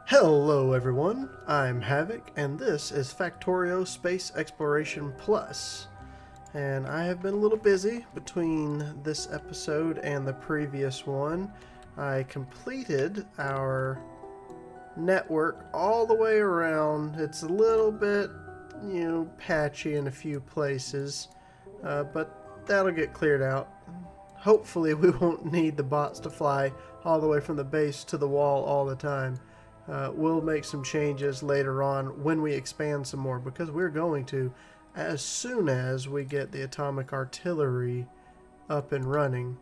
Hello everyone, I'm Havoc, and this is Factorio Space Exploration Plus. And I have been a little busy between this episode and the previous one. I completed our network all the way around. It's a little bit, patchy in a few places, but that'll get cleared out. Hopefully we won't need the bots to fly all the way from the base to the wall all the time. We'll make some changes later on when we expand some more, because we're going to as soon as we get the atomic artillery up and running.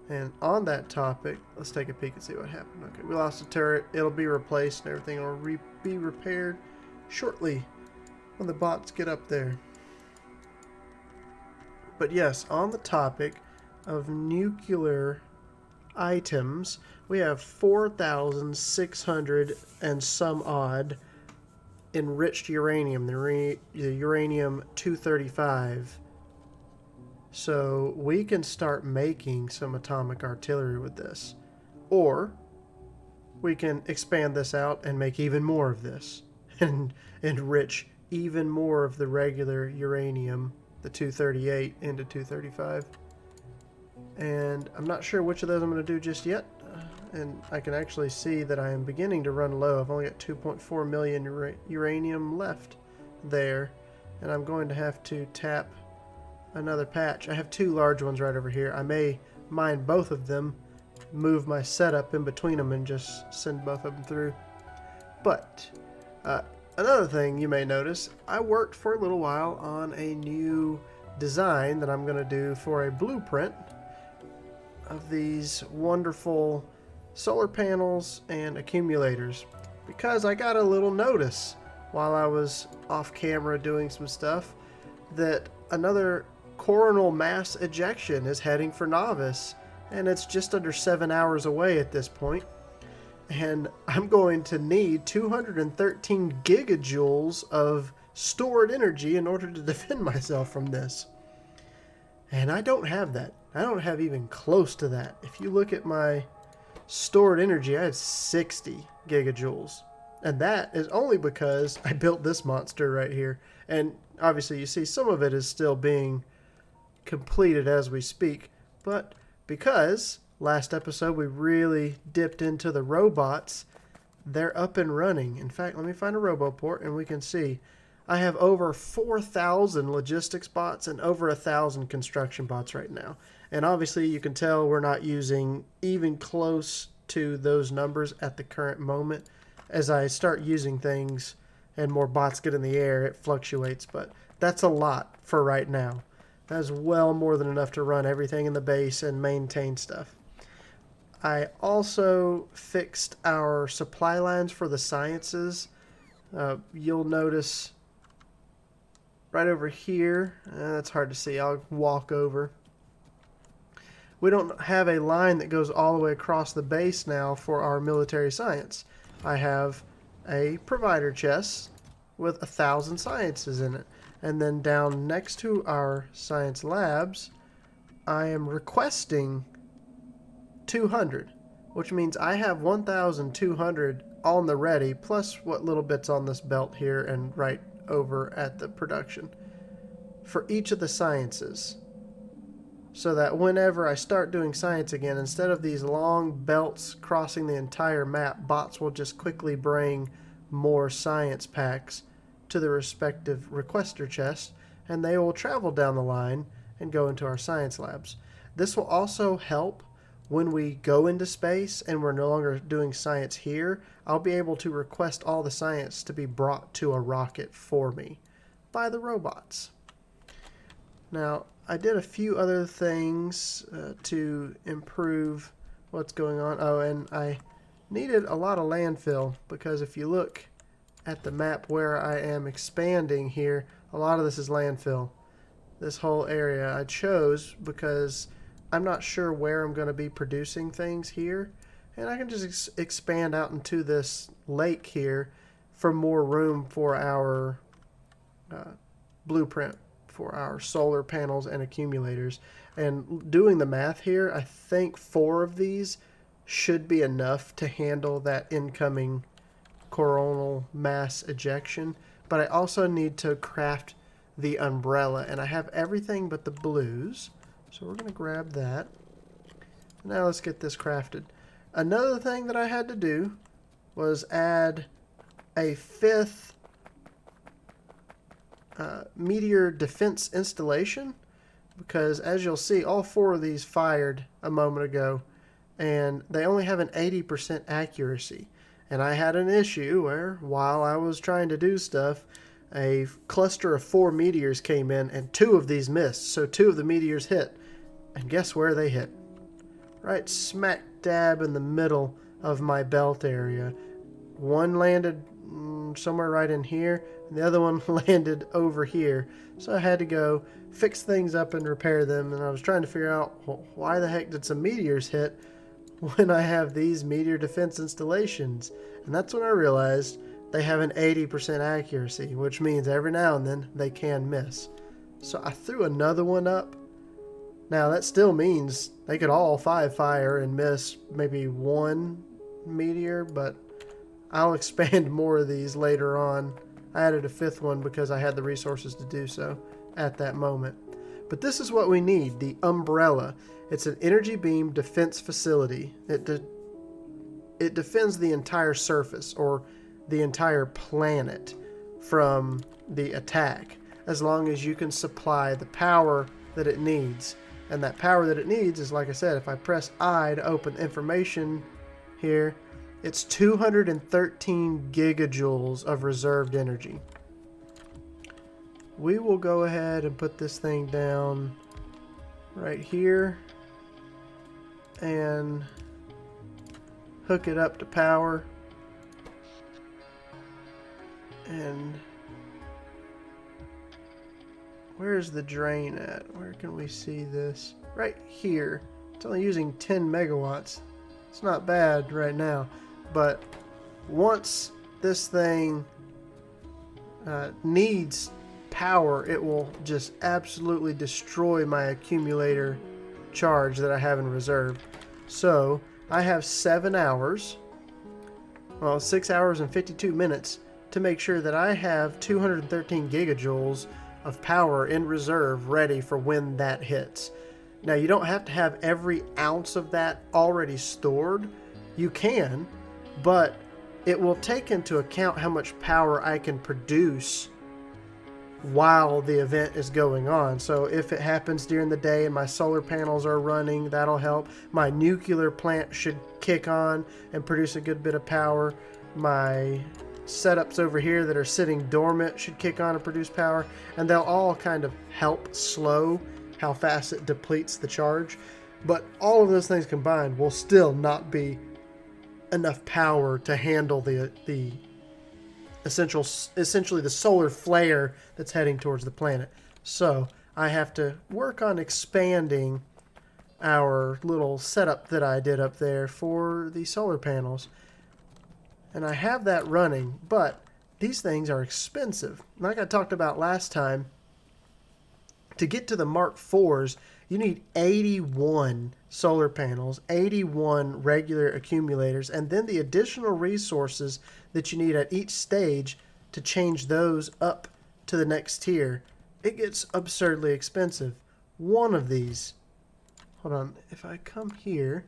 And on that topic, let's take a peek and see what happened. Okay, we lost a turret. It'll be replaced and everything will be repaired shortly when the bots get up there. But yes, on the topic of nuclear items, we have 4,600 and some odd enriched uranium, the uranium 235. So we can start making some atomic artillery with this. Or we can expand this out and make even more of this and enrich even more of the regular uranium, the 238, into 235. And I'm not sure which of those I'm going to do just yet. And I can actually see that I am beginning to run low. I've only got 2.4 million uranium left there. And I'm going to have to tap another patch. I have two large ones right over here. I may mine both of them, move my setup in between them, and just send both of them through. But another thing you may notice, I worked for a little while on a new design that I'm going to do for a blueprint of these wonderful solar panels and accumulators, because I got a little notice while I was off camera doing some stuff that another coronal mass ejection is heading for Novice, and it's just under 7 hours away at this point, and I'm going to need 213 gigajoules of stored energy in order to defend myself from this. And I don't have that. I don't have even close to that. If you look at my stored energy, I had 60 gigajoules. And that is only because I built this monster right here. And obviously you see some of it is still being completed as we speak. But because last episode we really dipped into the robots, they're up and running. In fact, let me find a roboport and we can see I have over 4,000 logistics bots and over 1,000 construction bots right now. And obviously you can tell we're not using even close to those numbers at the current moment. As I start using things and more bots get in the air, it fluctuates, but that's a lot for right now. That's well more than enough to run everything in the base and maintain stuff. I also fixed our supply lines for the sciences. You'll notice right over here, that's hard to see, I'll walk over. We don't have a line that goes all the way across the base now for our military science. I have a provider chest with 1,000 sciences in it. And then down next to our science labs, I am requesting 200, which means I have 1,200 on the ready, plus what little bits on this belt here and right over at the production for each of the sciences. So that whenever I start doing science again, instead of these long belts crossing the entire map, bots will just quickly bring more science packs to the respective requester chests, and they will travel down the line and go into our science labs. This will also help when we go into space and we're no longer doing science here. I'll be able to request all the science to be brought to a rocket for me by the robots. Now, I did a few other things to improve what's going on. Oh, and I needed a lot of landfill, because if you look at the map where I am expanding here, a lot of this is landfill. This whole area I chose because I'm not sure where I'm going to be producing things here, and I can just expand out into this lake here for more room for our blueprint for our solar panels and accumulators. And doing the math here, I think 4 of these should be enough to handle that incoming coronal mass ejection, but I also need to craft the umbrella, and I have everything but the blues, so we're going to grab that. Now let's get this crafted. Another thing that I had to do was add a 5th meteor defense installation, because as you'll see, all 4 of these fired a moment ago, and they only have an 80% accuracy. And I had an issue where, while I was trying to do stuff, a cluster of 4 meteors came in, and 2 of these missed. So 2 of the meteors hit. And guess where they hit? Right smack dab in the middle of my belt area. One landed somewhere right in here, and the other one landed over here. So I had to go fix things up and repair them, and I was trying to figure out, well, why the heck did some meteors hit when I have these meteor defense installations? And that's when I realized they have an 80% accuracy, which means every now and then they can miss. So I threw another one up. Now that still means they could all 5 fire and miss maybe 1 meteor, but I'll expand more of these later on. I added a 5th one because I had the resources to do so at that moment. But this is what we need, the umbrella. It's an energy beam defense facility. It defends the entire surface, or the entire planet, from the attack, as long as you can supply the power that it needs. And that power that it needs is, like I said, if I press I to open information here, it's 213 gigajoules of reserved energy. We will go ahead and put this thing down right here and hook it up to power. And where's the drain at? Where can we see this? Right here. It's only using 10 megawatts. It's not bad right now. But once this thing needs power, it will just absolutely destroy my accumulator charge that I have in reserve. So I have 7 hours, well, 6 hours and 52 minutes to make sure that I have 213 gigajoules of power in reserve ready for when that hits. Now, you don't have to have every ounce of that already stored. You can, but it will take into account how much power I can produce while the event is going on. So if it happens during the day and my solar panels are running, that'll help. My nuclear plant should kick on and produce a good bit of power. My setups over here that are sitting dormant should kick on and produce power, and they'll all kind of help slow how fast it depletes the charge. But all of those things combined will still not be enough power to handle the essentially the solar flare that's heading towards the planet. So I have to work on expanding our little setup that I did up there for the solar panels. And I have that running, but these things are expensive. Like I talked about last time, to get to the Mark IVs, you need 81 solar panels, 81 regular accumulators, and then the additional resources that you need at each stage to change those up to the next tier. It gets absurdly expensive. One of these, hold on, if I come here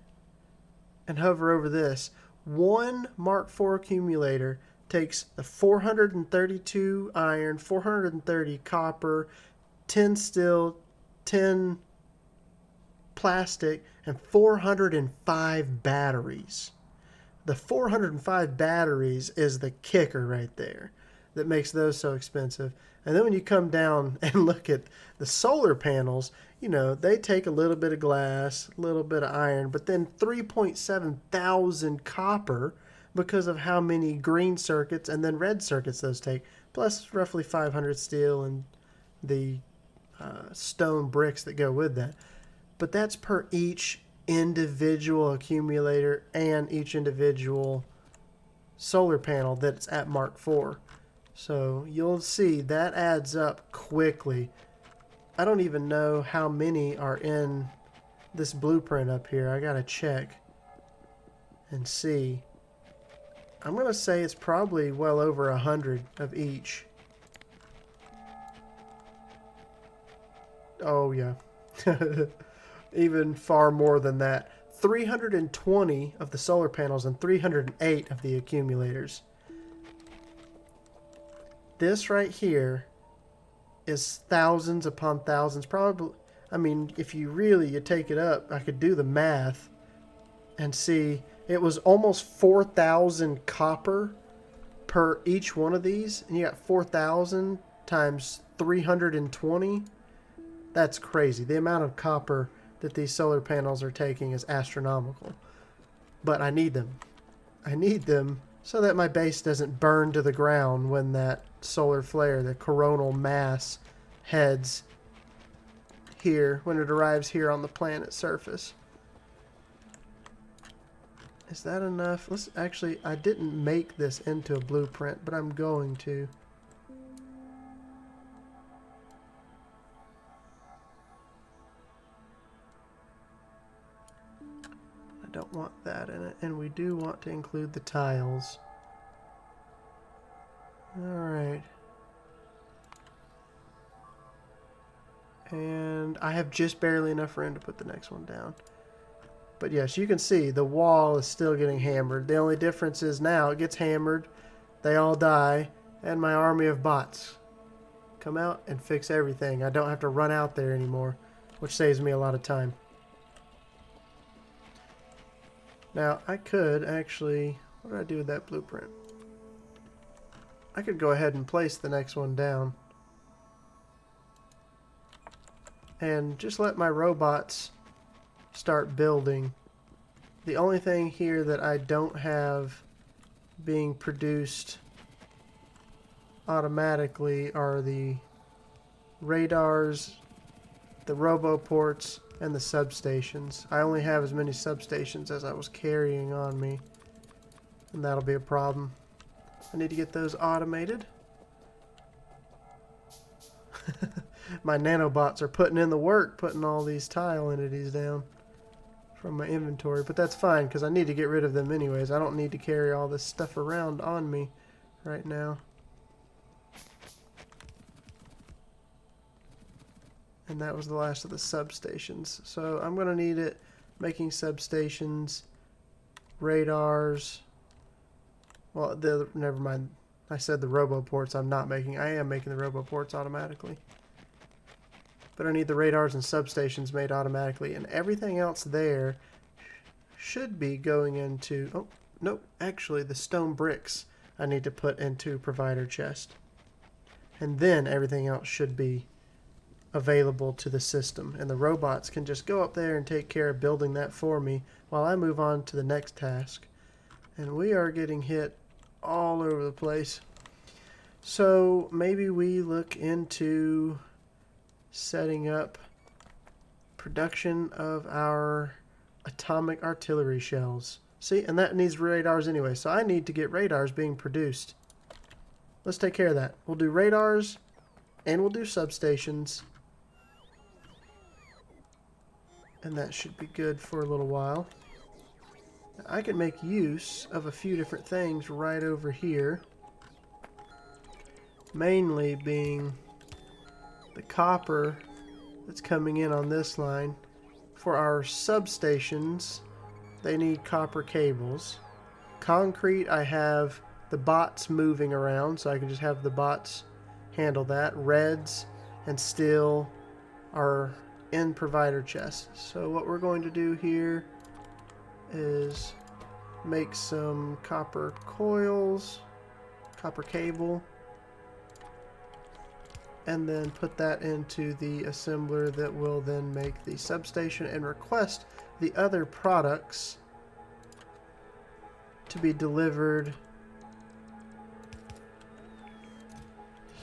and hover over this, one Mark IV accumulator takes the 432 iron, 430 copper, 10 steel, 10 plastic, and 405 batteries. The 405 batteries is the kicker right there that makes those so expensive. And then when you come down and look at the solar panels, you know, they take a little bit of glass, a little bit of iron, but then 3.7 thousand copper because of how many green circuits and then red circuits those take, plus roughly 500 steel and the stone bricks that go with that. But that's per each individual accumulator and each individual solar panel that's at Mark IV. So you'll see that adds up quickly. I don't even know how many are in this blueprint up here. I gotta check and see. I'm going to say it's probably well over 100 of each. Oh, yeah. Even far more than that. 320 of the solar panels and 308 of the accumulators. This right here is thousands upon thousands. Probably, I mean, if you take it up, I could do the math and see it was almost 4,000 copper per each one of these. And you got 4,000 times 320. That's crazy. The amount of copper that these solar panels are taking is astronomical. But I need them. I need them so that my base doesn't burn to the ground when that solar flare, the coronal mass, heads here, when it arrives here on the planet's surface. Is that enough? Let's actually, I didn't make this into a blueprint, but I'm going to. Don't want that in it, and we do want to include the tiles. Alright. And I have just barely enough room to put the next one down. But yes, you can see the wall is still getting hammered. The only difference is now it gets hammered, they all die, and my army of bots come out and fix everything. I don't have to run out there anymore, which saves me a lot of time. Now, I could actually... What did I do with that blueprint? I could go ahead and place the next one down. And just let my robots start building. The only thing here that I don't have being produced automatically are the radars, the roboports, and the substations. I only have as many substations as I was carrying on me, and that'll be a problem. I need to get those automated. My nanobots are putting in the work, putting all these tile entities down from my inventory, but that's fine because I need to get rid of them anyways. I don't need to carry all this stuff around on me right now. And that was the last of the substations. So I'm going to need it making substations, radars. Well, never mind. I said the roboports I'm not making. I am making the roboports automatically. But I need the radars and substations made automatically. And everything else there should be going into... Oh, nope. Actually, the stone bricks I need to put into provider chest. And then everything else should be available to the system, and the robots can just go up there and take care of building that for me while I move on to the next task. And we are getting hit all over the place. So maybe we look into setting up production of our atomic artillery shells. See, and that needs radars anyway, so I need to get radars being produced. Let's take care of that. We'll do radars and we'll do substations. And that should be good for a little while. I can make use of a few different things right over here. Mainly being the copper that's coming in on this line. For our substations, they need copper cables. Concrete, I have the bots moving around, so I can just have the bots handle that. Reds and steel are in provider chest. So what we're going to do here is make some copper coils, copper cable, and then put that into the assembler that will then make the substation and request the other products to be delivered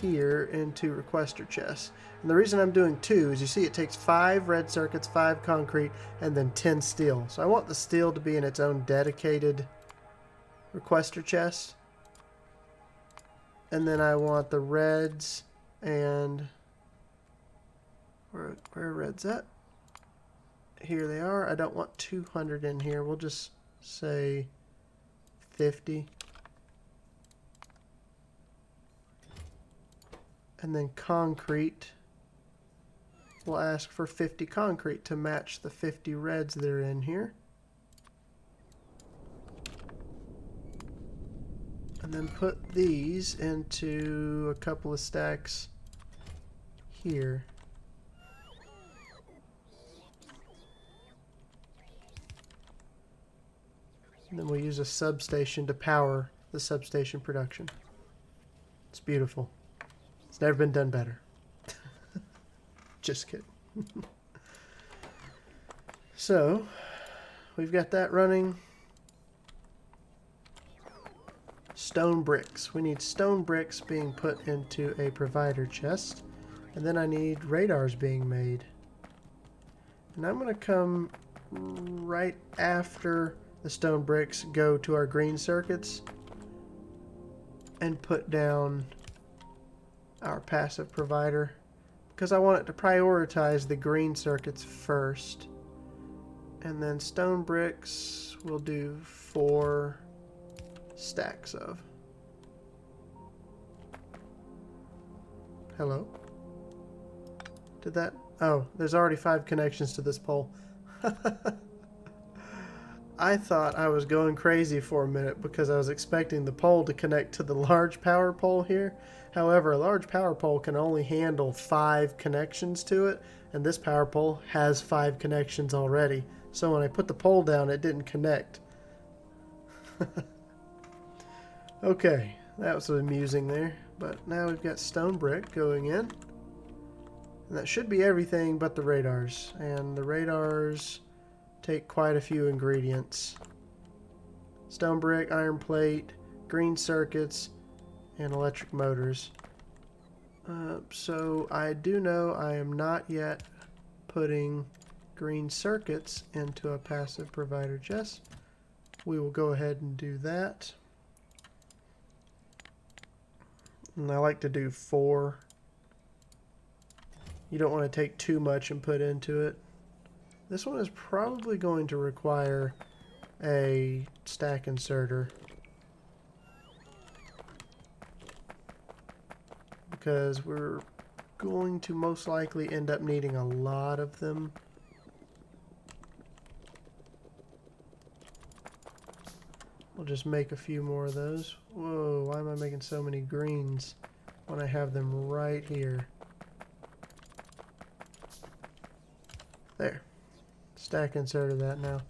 here into requester chests. And the reason I'm doing 2 is you see it takes 5 red circuits, 5 concrete, and then 10 steel. So I want the steel to be in its own dedicated requester chest. And then I want the reds and... Where are reds at? Here they are. I don't want 200 in here. We'll just say 50. And then concrete, we'll ask for 50 concrete to match the 50 reds that are in here. And then put these into a couple of stacks here. And then we'll use a substation to power the substation production. It's beautiful. It's never been done better. Just kidding. So, we've got that running. Stone bricks. We need stone bricks being put into a provider chest. And then I need radars being made. And I'm going to come right after the stone bricks go to our green circuits and put down our passive provider, because I want it to prioritize the green circuits first. And then stone bricks we'll do 4 stacks of. Hello? Did that? Oh, there's already 5 connections to this pole. I thought I was going crazy for a minute because I was expecting the pole to connect to the large power pole here. However, a large power pole can only handle 5 connections to it, and this power pole has 5 connections already. So when I put the pole down, it didn't connect. Okay, that was amusing there. But now we've got stone brick going in. And that should be everything but the radars. And the radars take quite a few ingredients. Stone brick, iron plate, green circuits, and electric motors. So I do know I am not yet putting green circuits into a passive provider chest. We will go ahead and do that. And I like to do 4. You don't want to take too much and put into it. This one is probably going to require a stack inserter, because we're going to most likely end up needing a lot of them. We'll just make a few more of those. Whoa, why am I making so many greens when I have them right here? There. Stack inserted that now.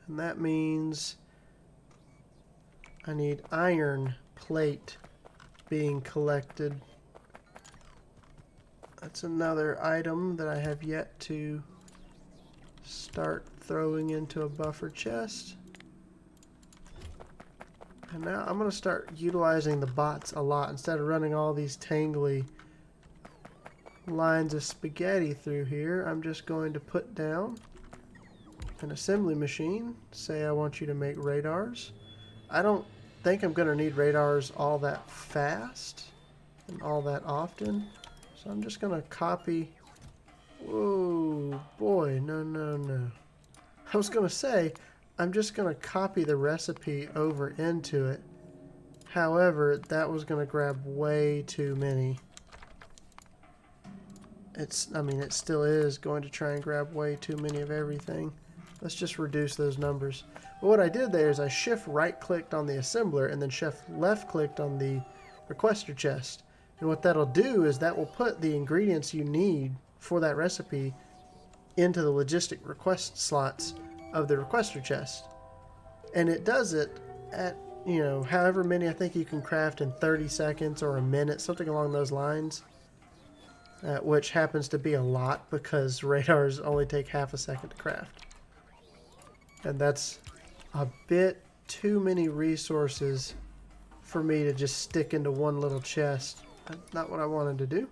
And that means I need iron plate being collected. That's another item that I have yet to start throwing into a buffer chest. And now I'm going to start utilizing the bots a lot instead of running all these tangly lines of spaghetti through here. I'm just going to put down an assembly machine. Say I want you to make radars. I don't think I'm going to need radars all that fast and all that often. So I'm just going to copy. Whoa, boy, no. I was going to say, I'm just going to copy the recipe over into it. However, that was going to grab way too many. It still is going to try and grab way too many of everything. Let's just reduce those numbers. But what I did there is I shift right clicked on the assembler and then shift left clicked on the requester chest. And what that'll do is that will put the ingredients you need for that recipe into the logistic request slots of the requester chest. And it does it at, however many I think you can craft in 30 seconds or a minute, something along those lines. Which happens to be a lot because radars only take half a second to craft. And that's a bit too many resources for me to just stick into one little chest. That's not what I wanted to do.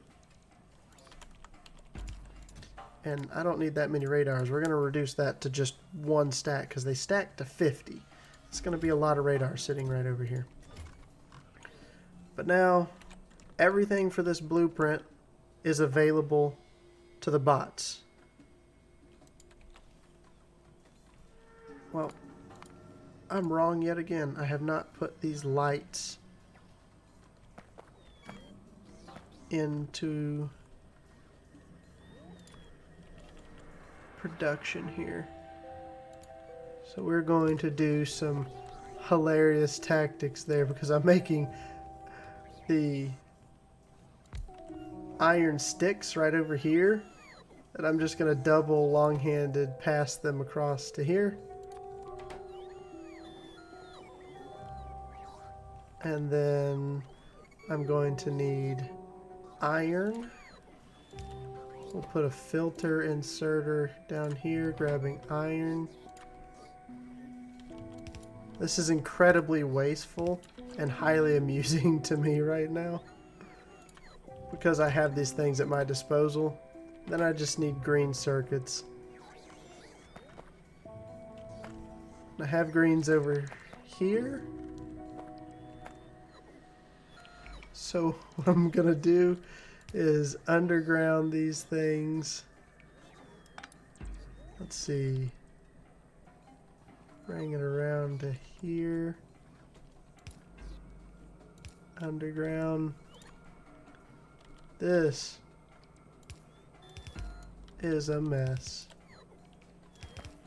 And I don't need that many radars. We're going to reduce that to just 1 stack because they stack to 50. It's going to be a lot of radars sitting right over here. But now, everything for this blueprint is available to the bots. Well, I'm wrong yet again. I have not put these lights into production here. So we're going to do some hilarious tactics there because I'm making the iron sticks right over here, and I'm just going to double long-handed pass them across to here. And then I'm going to need iron. We'll put a filter inserter down here, grabbing iron. This is incredibly wasteful and highly amusing to me right now because I have these things at my disposal. Then I just need green circuits. I have greens over here. So what I'm gonna do is underground these things. Let's see. Bring it around to here. Underground. This is a mess.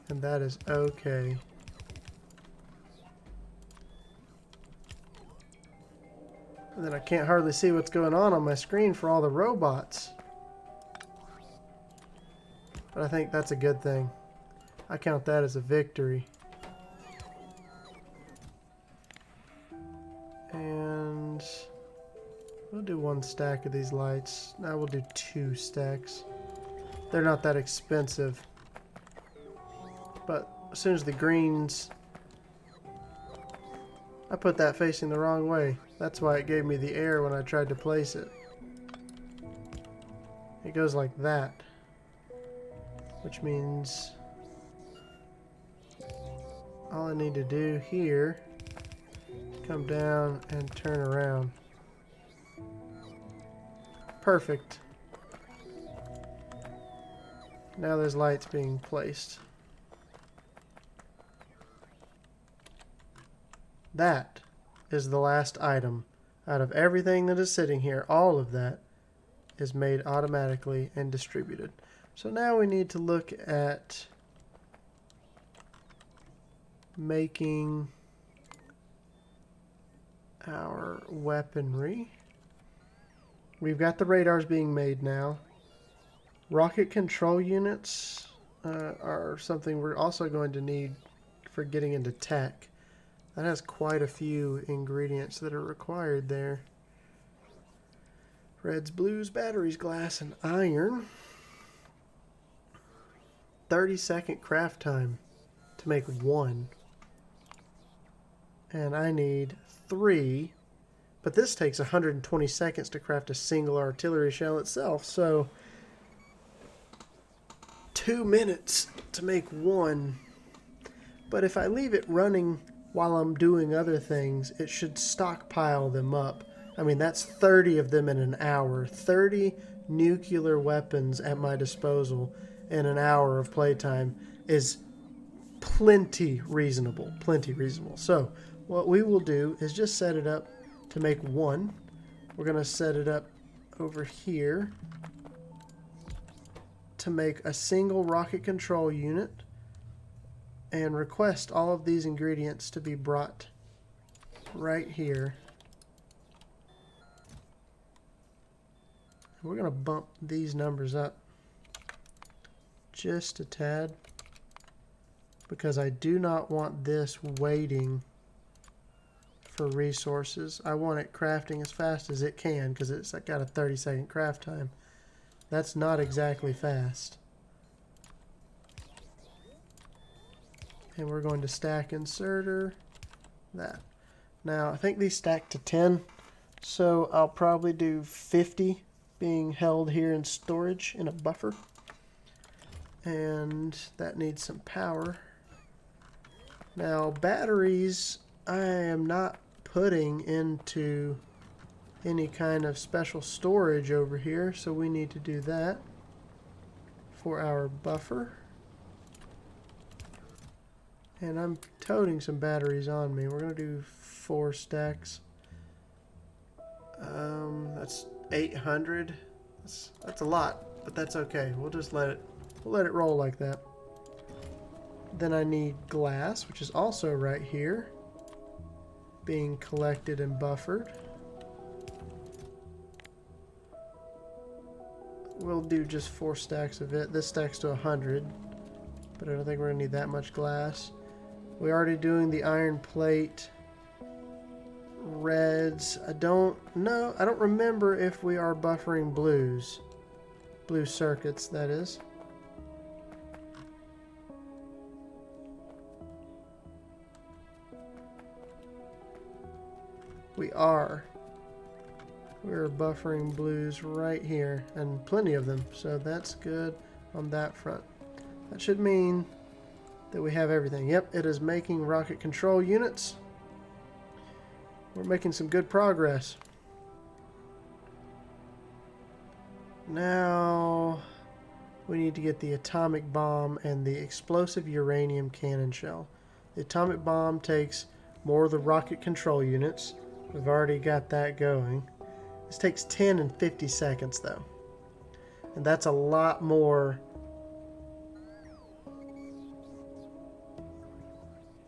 And that is okay. And then I can't hardly see what's going on my screen for all the robots. But I think that's a good thing. I count that as a victory. And we'll do one stack of these lights. Now we'll do 2 stacks. They're not that expensive. But as soon as the greens... I put that facing the wrong way. That's why it gave me the error when I tried to place it. It goes like that. Which means all I need to do here is come down and turn around. Perfect. Now there's lights being placed. That is the last item. Out of everything that is sitting here, all of that is made automatically and distributed. So now we need to look at making our weaponry. We've got the radars being made now. Rocket control units are something we're also going to need for getting into tech. That has quite a few ingredients that are required there. Reds, blues, batteries, glass, and iron. 30-second craft time to make 1. And I need 3. But this takes 120 seconds to craft a single artillery shell itself. So 2 minutes to make 1. But if I leave it running while I'm doing other things, it should stockpile them up. I mean, that's 30 of them in an hour. 30 nuclear weapons at my disposal in an hour of playtime is plenty reasonable. Plenty reasonable. So, what we will do is just set it up to make 1. We're going to set it up over here to make a single rocket control unit. And request all of these ingredients to be brought right here. We're going to bump these numbers up just a tad because I do not want this waiting for resources. I want it crafting as fast as it can because it's got a 30-second craft time. That's not exactly fast. And we're going to stack inserter that. Now, I think these stack to 10, so I'll probably do 50 being held here in storage in a buffer. And that needs some power. Now, batteries, I am not putting into any kind of special storage over here, so we need to do that for our buffer. And I'm toting some batteries on me. We're going to do 4 stacks. That's 800. That's a lot, but that's okay. We'll just let it roll like that. Then I need glass, which is also right here, being collected and buffered. We'll do just 4 stacks of it. This stacks to 100, but I don't think we're gonna need that much glass. We're already doing the iron plate. Reds. I don't know. I don't remember if we are buffering blues. Blue circuits, that is. We are. We're buffering blues right here, and plenty of them, so that's good on that front. That should mean that we have everything. Yep, it is making rocket control units. We're making some good progress. Now we need to get the atomic bomb and the explosive uranium cannon shell. The atomic bomb takes more of the rocket control units. We've already got that going. This takes 10 and 50 seconds though. And that's a lot more.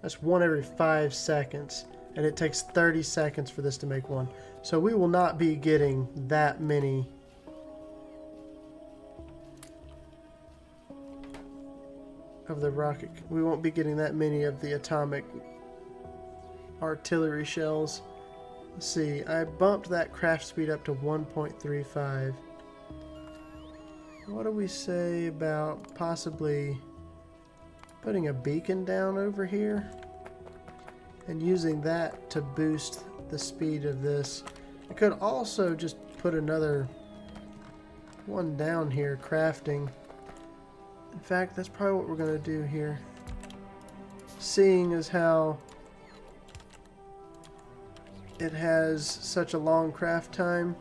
That's 1 every 5 seconds. And it takes 30 seconds for this to make one. So we will not be getting that many of the rocket. We won't be getting that many of the atomic artillery shells. Let's see, I bumped that craft speed up to 1.35. What do we say about possibly putting a beacon down over here and using that to boost the speed of this? I could also just put another one down here, crafting. In fact, that's probably what we're going to do here. Seeing as how it has such a long craft time,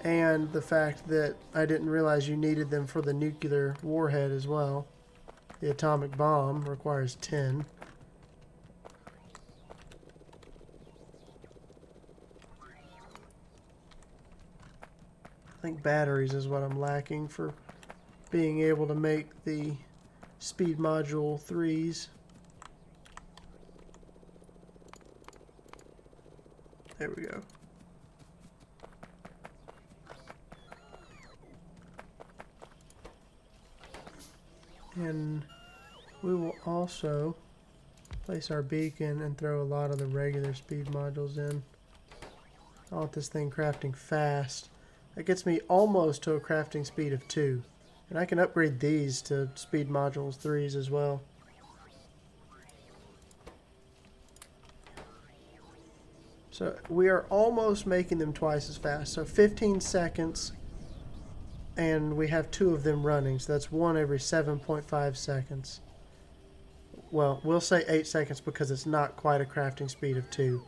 and the fact that I didn't realize you needed them for the nuclear warhead as well. The atomic bomb requires 10. I think batteries is what I'm lacking for being able to make the speed module 3s. There we go. And we will also place our beacon and throw a lot of the regular speed modules in. I want this thing crafting fast. That gets me almost to a crafting speed of 2. And I can upgrade these to speed modules 3s as well. So we are almost making them twice as fast. So 15 seconds, and we have 2 of them running. So that's 1 every 7.5 seconds. Well, we'll say 8 seconds because it's not quite a crafting speed of 2.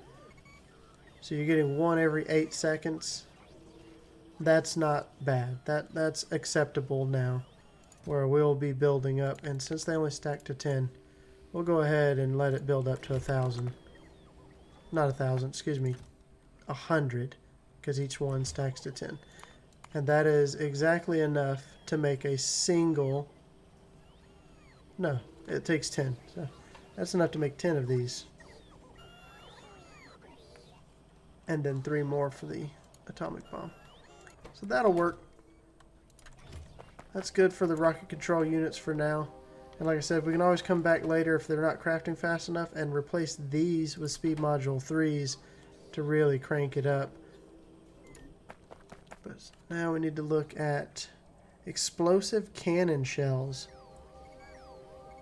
So you're getting 1 every 8 seconds. That's not bad. That's acceptable now, where we'll be building up. And since they only stack to 10, we'll go ahead and let it build up to 1,000. Not 1,000, excuse me, 100, because each one stacks to 10. And that is exactly enough to make a single. No, it takes 10. So that's enough to make 10 of these. And then 3 more for the atomic bomb. So that'll work. That's good for the rocket control units for now. And like I said, we can always come back later if they're not crafting fast enough and replace these with speed module 3s to really crank it up. But now we need to look at explosive cannon shells.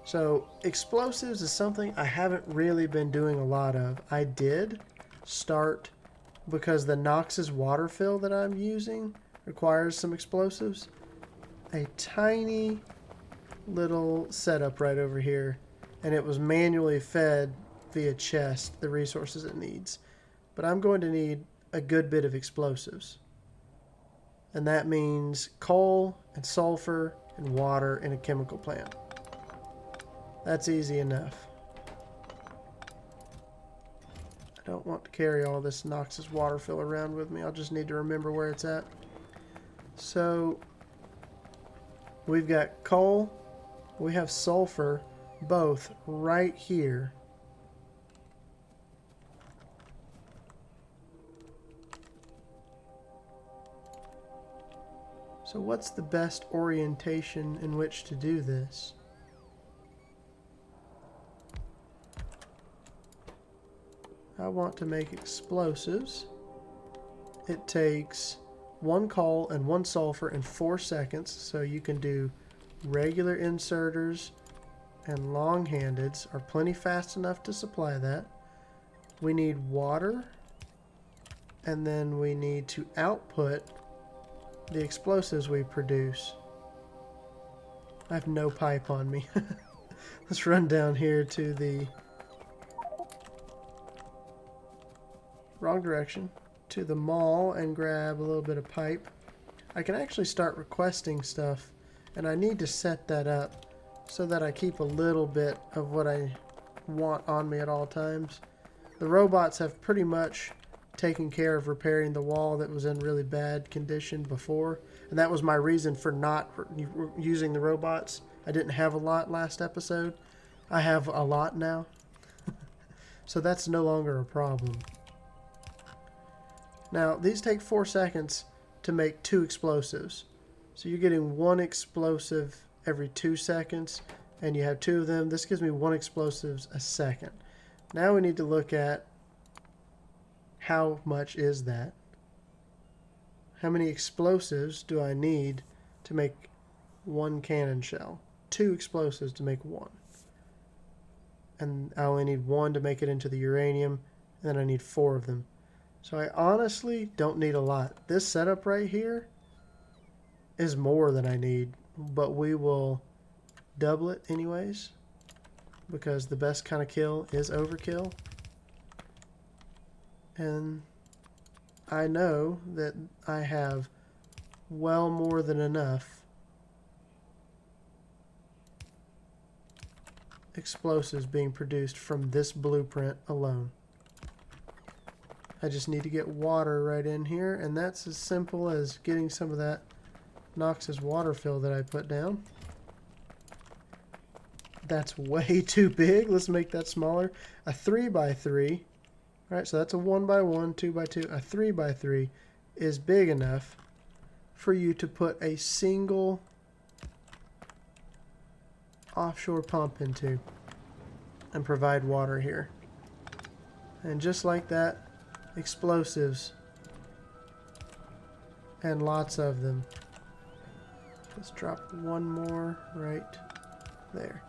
So explosives is something I haven't really been doing a lot of. I did start because the Nox's water fill that I'm using requires some explosives. A tiny little setup right over here, and it was manually fed via chest the resources it needs. But I'm going to need a good bit of explosives, and that means coal and sulfur and water in a chemical plant. That's easy enough. I don't want to carry all this noxious water fill around with me. I'll just need to remember where it's at. So we've got coal, we have sulfur, both right here. So what's the best orientation in which to do this? I want to make explosives. It takes 1 coal and 1 sulfur in 4 seconds, so you can do regular inserters and long-handeds are plenty fast enough to supply that. We need water, and then we need to output the explosives we produce. I have no pipe on me. Let's run down here to the wrong direction, to the mall, and grab a little bit of pipe. I can actually start requesting stuff, and I need to set that up so that I keep a little bit of what I want on me at all times. The robots have pretty much taken care of repairing the wall that was in really bad condition before, and that was my reason for not using the robots. I didn't have a lot last episode. I have a lot now. So that's no longer a problem. Now, these take 4 seconds to make 2 explosives. So you're getting 1 explosive every 2 seconds, and you have 2 of them. This gives me 1 explosives a second. Now we need to look at how much is that? How many explosives do I need to make 1 cannon shell? 2 explosives to make 1. And I only need 1 to make it into the uranium, and then I need 4 of them. So I honestly don't need a lot. This setup right here is more than I need, but we will double it anyways, because the best kind of kill is overkill. And I know that I have well more than enough explosives being produced from this blueprint alone. I just need to get water right in here, and that's as simple as getting some of that noxious water fill that I put down. That's way too big. Let's make that smaller. A 3x3. Alright, so that's a 1x1, 2x2. A 3x3 is big enough for you to put a single offshore pump into and provide water here. And just like that, explosives, and lots of them. Let's drop 1 more right there.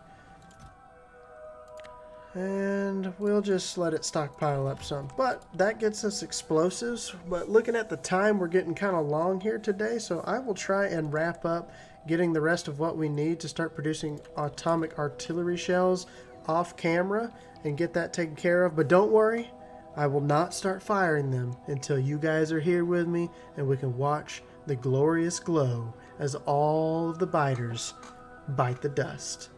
And we'll just let it stockpile up some. But that gets us explosives. But looking at the time, we're getting kind of long here today, so I will try and wrap up getting the rest of what we need to start producing atomic artillery shells off camera and get that taken care of. But don't worry, I will not start firing them until you guys are here with me and we can watch the glorious glow as all of the biters bite the dust.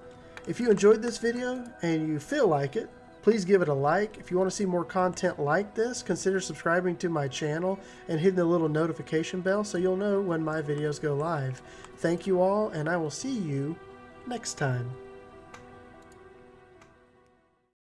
If you enjoyed this video and you feel like it, please give it a like. If you want to see more content like this, consider subscribing to my channel and hitting the little notification bell so you'll know when my videos go live. Thank you all, and I will see you next time.